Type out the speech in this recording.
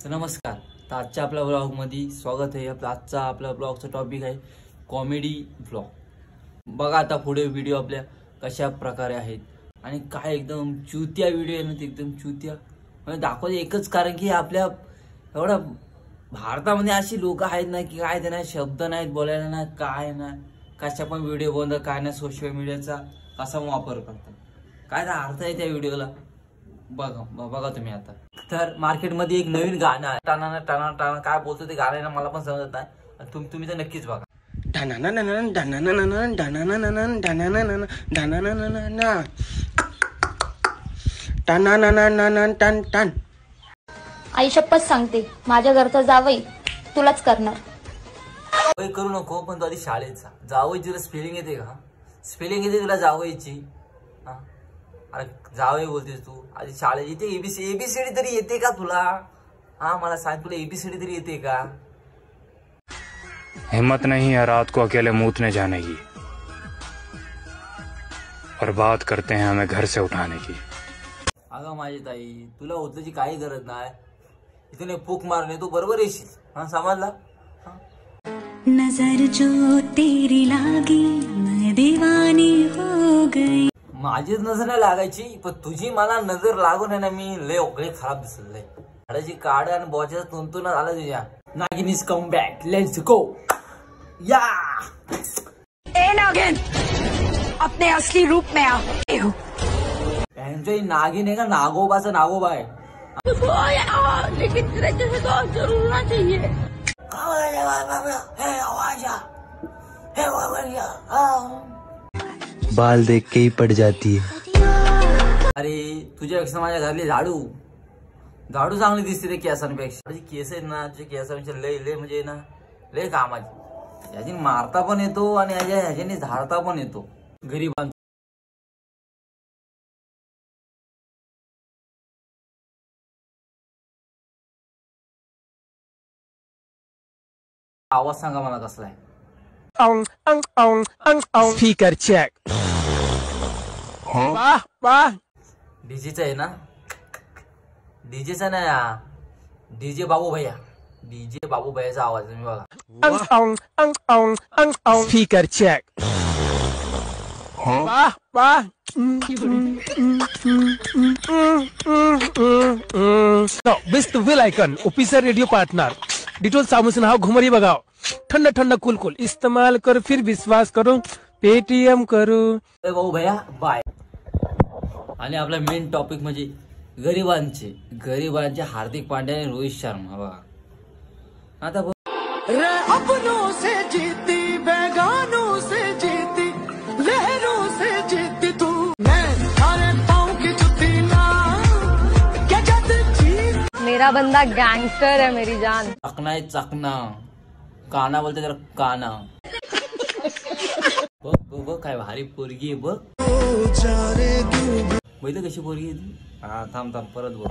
तर नमस्कार. तर आजच्या आपल्या ब्लॉगमध्ये स्वागत आहे. आजचा आपला ब्लॉगचा टॉपिक आहे कॉमेडी ब्लॉग. बघा आता पुढे व्हिडिओ आपल्या कशा प्रकारे आहेत आणि काय एकदम चुतिया व्हिडिओ आहे ना, ते एकदम चुतिया म्हणजे दाखवायचं एकच कारण की आपल्या एवढा भारतामध्ये अशी लोक आहेत ना की काय त्यांना शब्द नाहीत बोलायला ना, काय ना कशा पण व्हिडिओ बनवतात, काय ना सोशल मीडियाचा कसा वापर करतात, काय ना अर्थ आहे त्या व्हिडिओला. बघा तुम्ही आता. तर मार्केटमध्ये एक नवीन गाणं आहे, टाना टाना टाना काय बोलतो ते गाणं ना, मला पण समजत नाही. तुम्ही तर नक्कीच बघा. आई शपथ सांगते, माझ्या घरचा जावई तुलाच करणार. करू नको, पण तू आधी शाळेत जा. जावईची स्पेलिंग येते का? स्पेलिंग येते तुला जावईची? अरे जावई बोलतेस तू, आधी शाळेत इथे एबीसीडी तरी येते का तुला? मला सांग, तुला एबीसीडी तरी येते का? हिम्मत नहीं है रात को अकेले मूतने जाने की, और बात करते हैं हमें घर से उठाने की. अगं माझी ताई, तुला उचलायची काही गरज नाही. इथून फूक मारणे तू बरोबर येशील. समजला? नजर जो तेरी लागी मैं दीवानी हो गई. माझीच नजर नाही लागायची, पण तुझी मला नजर लागून आहे ना, मी लय ओकळे खराब दिसलंय. झाडाची काढ आणि बॉचचा तुंतून आला तुझ्या. नागिनीज कम बॅक, लेट्स गो या. ए नागिन, अपने असली रूप में आ. त्यांची नागिन आहे का नागोबाचा नागोबा आहे? लेकिन तेरे जैसे तो जरूर होना चाहिए. बाल देख के ही पड़ जाती है. अरे तुझ्यापेक्षा माझ्या घरली झाडू चांगली दिसते ते केसांपेक्षा. केस आहेत ना तुझ्या केसांपेक्षा लय म्हणजे ना लय कामाची. याची मारता पण येतो आणि ह्याच्याने झाडता पण येतो गरीबांचा. आवाज सांगा मला कसला आहे? Speaker check. वाह वाह. डीजेचा आहे ना? डीजेचा नाही, डीजे बाबू भैया. डीजे बाबू भैयाचा आवाज तुम्ही बघा. Speaker check. वाह वाह. Best will icon officer radio partner Dettol साबुन से नहाओ, घुमरी बगाओ, ठंडा ठंडा कुल कुल इस्तेमाल करो, फिर विश्वास करो, पेटीएम करो. भाऊ भैया बाय. आणि आपला मेन टॉपिक म्हणजे गरिबांचे हार्दिक पांड्या आणि रोहित शर्मा. बघा आता अपनों से जीती, बेगानों से जीती, लहरों से जीती तू. मैं सारे पाँव की जुती ना क्या जीत. मेरा बंदा गैंगस्टर है मेरी जान. चकना आहे चकना. काना बोलते जरा काना. बघ काय भारी पोरगी आहे बघ. बघितलं कशी पोरगी आहे ती. थांब परत बोल.